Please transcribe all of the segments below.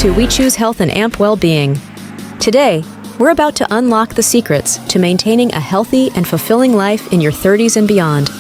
to We Choose Health and Amp Well-Being. Today, we're about to unlock the secrets to maintaining a healthy and fulfilling life in your 30s and beyond.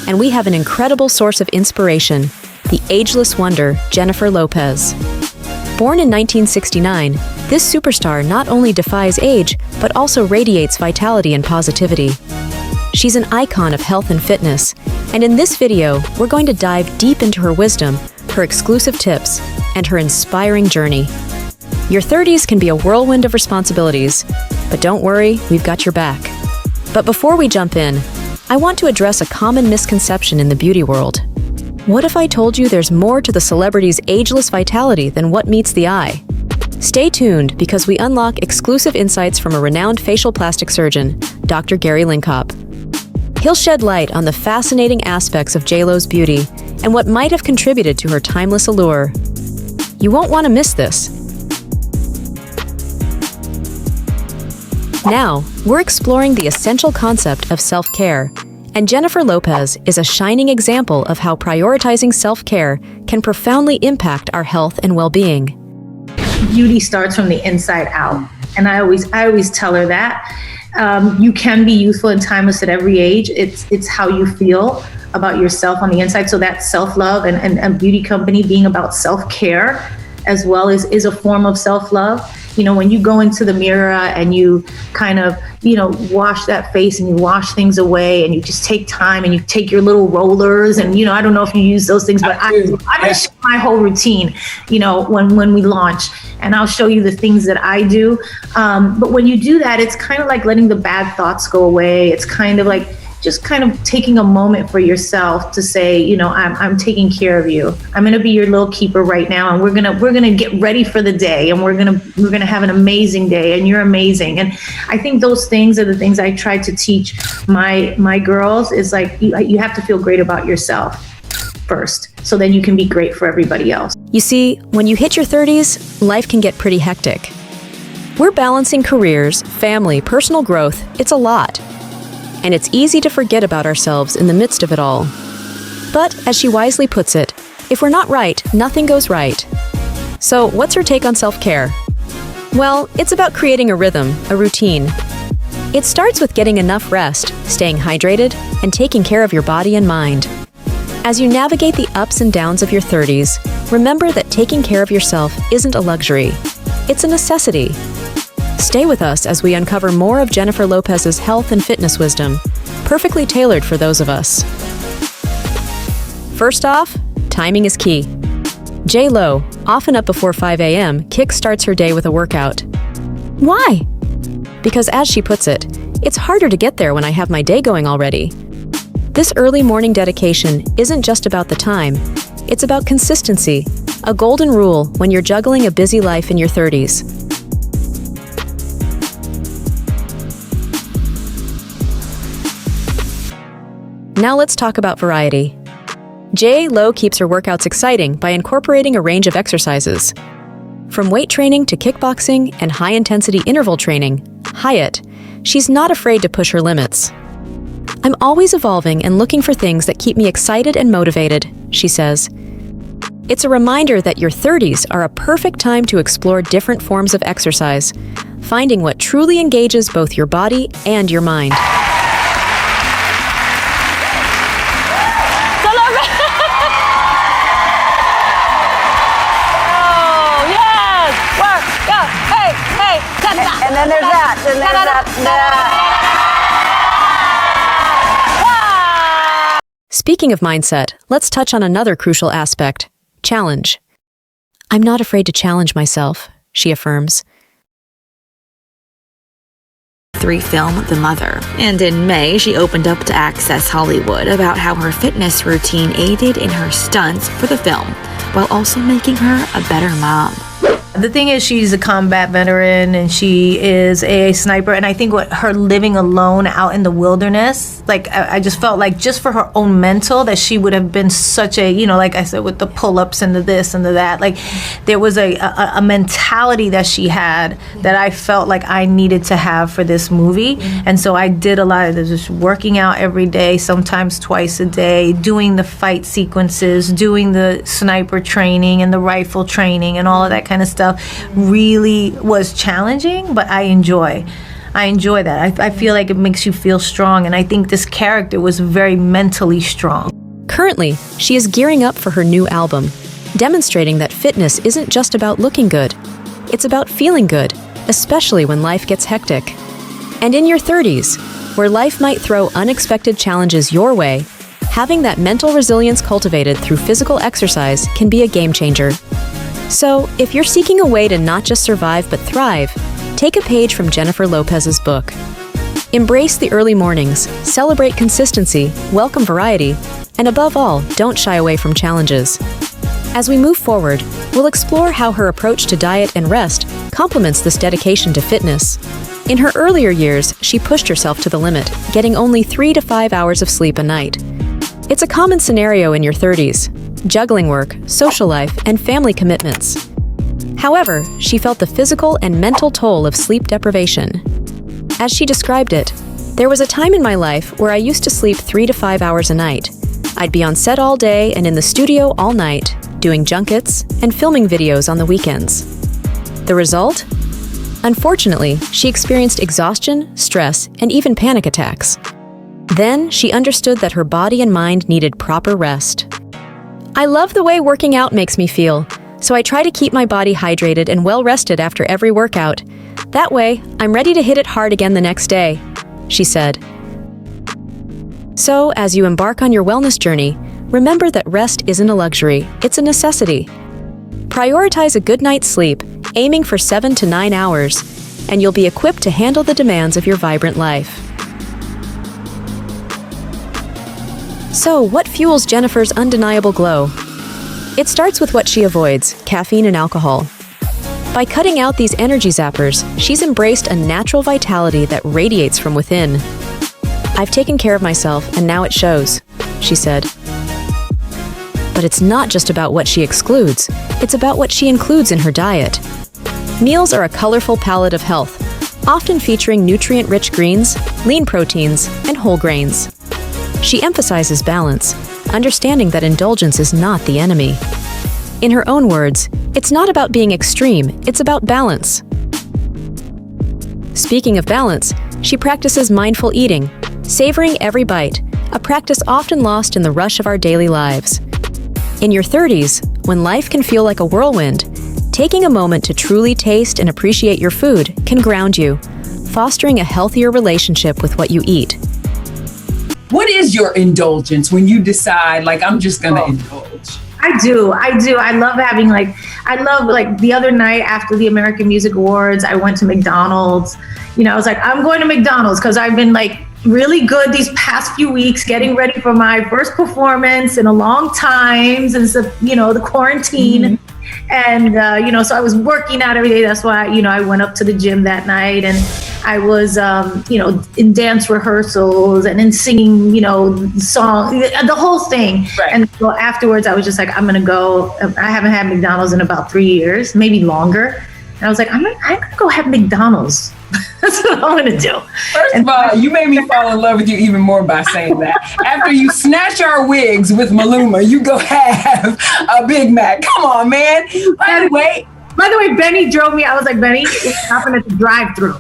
And we have an incredible source of inspiration, the ageless wonder, Jennifer Lopez. Born in 1969, this superstar not only defies age, but also radiates vitality and positivity. She's an icon of health and fitness, and in this video, we're going to dive deep into her wisdom, her exclusive tips, and her inspiring journey. Your 30s can be a whirlwind of responsibilities, but don't worry, we've got your back. But before we jump in, I want to address a common misconception in the beauty world. What if I told you there's more to the celebrity's ageless vitality than what meets the eye? Stay tuned because we unlock exclusive insights from a renowned facial plastic surgeon, Dr. Gary Linkop. He'll shed light on the fascinating aspects of JLo's beauty and what might have contributed to her timeless allure. You won't want to miss this. Now, we're exploring the essential concept of self-care, and Jennifer Lopez is a shining example of how prioritizing self-care can profoundly impact our health and well-being. Beauty starts from the inside out, and I always tell her that. You can be youthful and timeless at every age. It's how you feel about yourself on the inside. So that self-love and beauty company being about self-care as well is a form of self-love. You know, when you go into the mirror and you kind of, wash that face and you wash things away and you just take time and you take your little rollers and, I don't know if you use those things, but I'm going to show my whole routine, when we launch, and I'll show you the things that I do. But when you do that, it's kind of like letting the bad thoughts go away. It's kind of like just kind of taking a moment for yourself to say, I'm taking care of you. I'm going to be your little keeper right now, and we're gonna get ready for the day, and we're gonna have an amazing day, and you're amazing. And I think those things are the things I try to teach my girls. Is like you have to feel great about yourself first, so then you can be great for everybody else. You see, when you hit your 30s, life can get pretty hectic. We're balancing careers, family, personal growth. It's a lot. And it's easy to forget about ourselves in the midst of it all. But, as she wisely puts it, if we're not right, nothing goes right. So, what's her take on self-care? Well, it's about creating a rhythm, a routine. It starts with getting enough rest, staying hydrated, and taking care of your body and mind. As you navigate the ups and downs of your 30s, remember that taking care of yourself isn't a luxury. It's a necessity. Stay with us as we uncover more of Jennifer Lopez's health and fitness wisdom, perfectly tailored for those of us. First off, timing is key. J.Lo, often up before 5 a.m., kickstarts her day with a workout. Why? Because as she puts it, it's harder to get there when I have my day going already. This early morning dedication isn't just about the time, it's about consistency, a golden rule when you're juggling a busy life in your 30s. Now let's talk about variety. J.Lo keeps her workouts exciting by incorporating a range of exercises. From weight training to kickboxing and high-intensity interval training, HIIT, she's not afraid to push her limits. I'm always evolving and looking for things that keep me excited and motivated, she says. It's a reminder that your 30s are a perfect time to explore different forms of exercise, finding what truly engages both your body and your mind. And then there's that, and there's that. Speaking of mindset, let's touch on another crucial aspect, challenge. I'm not afraid to challenge myself, she affirms. Film The Mother. And in May, she opened up to Access Hollywood about how her fitness routine aided in her stunts for the film, while also making her a better mom. The thing is, she's a combat veteran and she is a sniper. And I think what her living alone out in the wilderness, like I just felt like just for her own mental that she would have been such a, like I said, with the pull-ups and the this and the that, like there was a mentality that she had that I felt like I needed to have for this movie. And so I did a lot of this, just working out every day, sometimes twice a day, doing the fight sequences, doing the sniper training and the rifle training and all of that kind of stuff. myself really was challenging, but I enjoy that. I feel like it makes you feel strong, and I think this character was very mentally strong. Currently, she is gearing up for her new album, demonstrating that fitness isn't just about looking good. It's about feeling good, especially when life gets hectic. And in your 30s, where life might throw unexpected challenges your way, having that mental resilience cultivated through physical exercise can be a game changer. So, if you're seeking a way to not just survive but thrive, take a page from Jennifer Lopez's book. Embrace the early mornings, celebrate consistency, welcome variety, and above all, don't shy away from challenges. As we move forward, we'll explore how her approach to diet and rest complements this dedication to fitness. In her earlier years, she pushed herself to the limit, getting only 3 to 5 hours of sleep a night. It's a common scenario in your 30s, juggling work, social life, and family commitments. However, she felt the physical and mental toll of sleep deprivation. As she described it, "There was a time in my life where I used to sleep 3 to 5 hours a night. I'd be on set all day and in the studio all night, doing junkets and filming videos on the weekends." The result? Unfortunately, she experienced exhaustion, stress, and even panic attacks. Then, she understood that her body and mind needed proper rest. "I love the way working out makes me feel, so I try to keep my body hydrated and well-rested after every workout. That way, I'm ready to hit it hard again the next day," she said. So, as you embark on your wellness journey, remember that rest isn't a luxury, it's a necessity. Prioritize a good night's sleep, aiming for 7 to 9 hours, and you'll be equipped to handle the demands of your vibrant life. So, what fuels Jennifer's undeniable glow? It starts with what she avoids: caffeine and alcohol. By cutting out these energy zappers, she's embraced a natural vitality that radiates from within. "I've taken care of myself, and now it shows," she said. But it's not just about what she excludes, it's about what she includes in her diet. Meals are a colorful palette of health, often featuring nutrient-rich greens, lean proteins, and whole grains. She emphasizes balance, understanding that indulgence is not the enemy. In her own words, "It's not about being extreme, it's about balance." Speaking of balance, she practices mindful eating, savoring every bite, a practice often lost in the rush of our daily lives. In your 30s, when life can feel like a whirlwind, taking a moment to truly taste and appreciate your food can ground you, fostering a healthier relationship with what you eat. What is your indulgence when you decide, like, I'm just gonna indulge? I do. I love having the other night after the American Music Awards, I went to McDonald's. I was like, I'm going to McDonald's because I've been really good these past few weeks getting ready for my first performance in a long time since the quarantine. Mm-hmm. And, so I was working out every day. That's why, I went up to the gym that night, and I was, in dance rehearsals and in singing, song, the whole thing. Right. And so afterwards I was just like, I'm going to go. I haven't had McDonald's in about 3 years, maybe longer. And I was like, I'm going to go have McDonald's. That's what I'm going to do. First of all, you made me fall in love with you even more by saying that. After you snatch our wigs with Maluma, you go have a Big Mac. Come on, man. By the way, Benny drove me. I was like, Benny, it's happening at the drive-thru.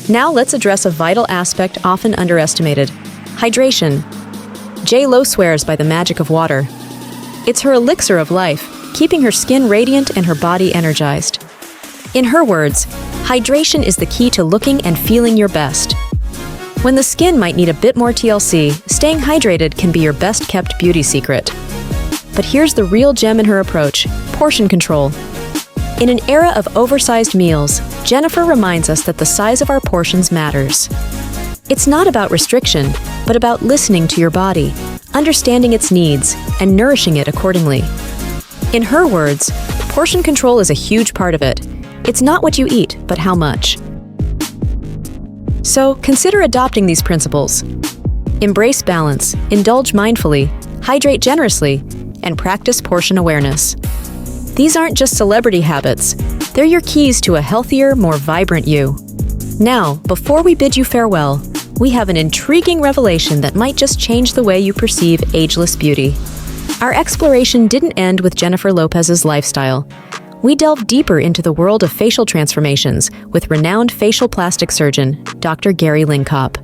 Now let's address a vital aspect often underestimated: hydration. J.Lo swears by the magic of water. It's her elixir of life, keeping her skin radiant and her body energized. In her words, hydration is the key to looking and feeling your best. When the skin might need a bit more TLC, staying hydrated can be your best-kept beauty secret. But here's the real gem in her approach: portion control. In an era of oversized meals, Jennifer reminds us that the size of our portions matters. It's not about restriction, but about listening to your body, understanding its needs, and nourishing it accordingly. In her words, portion control is a huge part of it. It's not what you eat, but how much. So, consider adopting these principles. Embrace balance, indulge mindfully, hydrate generously, and practice portion awareness. These aren't just celebrity habits. They're your keys to a healthier, more vibrant you. Now, before we bid you farewell, we have an intriguing revelation that might just change the way you perceive ageless beauty. Our exploration didn't end with Jennifer Lopez's lifestyle. We delved deeper into the world of facial transformations with renowned facial plastic surgeon, Dr. Gary Linkop.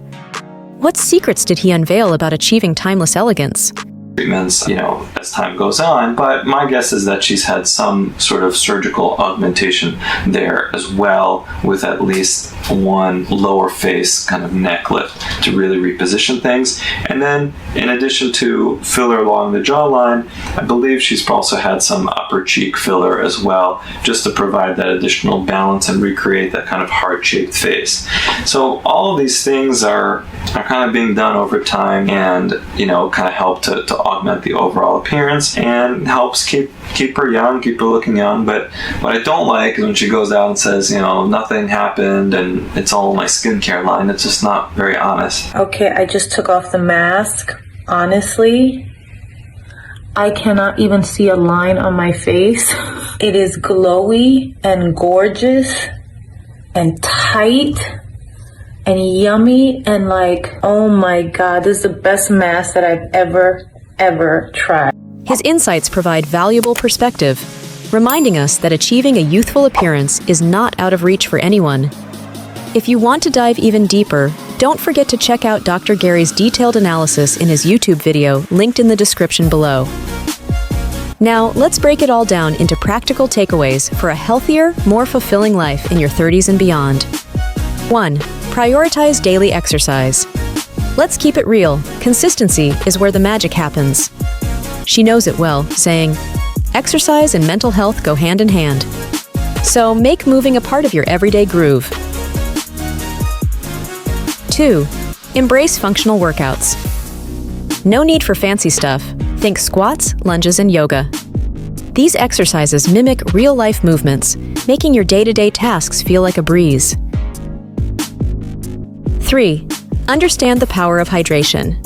What secrets did he unveil about achieving timeless elegance? Treatments, as time goes on, but my guess is that she's had some sort of surgical augmentation there as well, with at least one lower face kind of neck lift to really reposition things. And then in addition to filler along the jawline, I believe she's also had some upper cheek filler as well, just to provide that additional balance and recreate that kind of heart-shaped face. So all of these things are kind of being done over time, and kind of help to augment the overall appearance and helps keep her young, keep her looking young. But what I don't like is when she goes out and says, nothing happened and it's all my skincare line. It's just not very honest. Okay, I just took off the mask. Honestly, I cannot even see a line on my face. It is glowy and gorgeous and tight and yummy and oh my God, this is the best mask that I've ever tried. His insights provide valuable perspective, reminding us that achieving a youthful appearance is not out of reach for anyone. If you want to dive even deeper, don't forget to check out Dr. Gary's detailed analysis in his YouTube video linked in the description below. Now, let's break it all down into practical takeaways for a healthier, more fulfilling life in your 30s and beyond. 1. Prioritize daily exercise. Let's keep it real. Consistency is where the magic happens. She knows it well, saying, exercise and mental health go hand in hand. So make moving a part of your everyday groove. 2. Embrace functional workouts. No need for fancy stuff. Think squats, lunges, and yoga. These exercises mimic real-life movements, making your day-to-day tasks feel like a breeze. 3. Understand the power of hydration.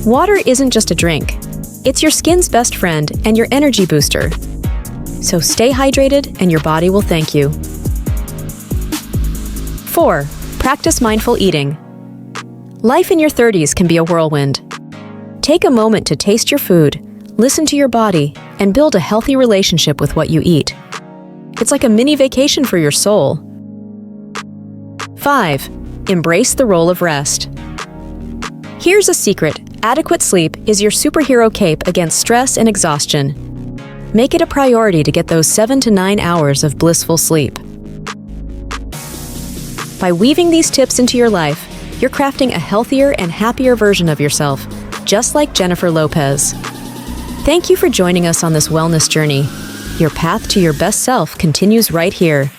Water isn't just a drink. It's your skin's best friend and your energy booster. So stay hydrated and your body will thank you. 4. Practice mindful eating. Life in your 30s can be a whirlwind. Take a moment to taste your food, listen to your body, and build a healthy relationship with what you eat. It's like a mini vacation for your soul. 5. Embrace the role of rest. Here's a secret. Adequate sleep is your superhero cape against stress and exhaustion. Make it a priority to get those 7 to 9 hours of blissful sleep. By weaving these tips into your life, you're crafting a healthier and happier version of yourself, just like Jennifer Lopez. Thank you for joining us on this wellness journey. Your path to your best self continues right here.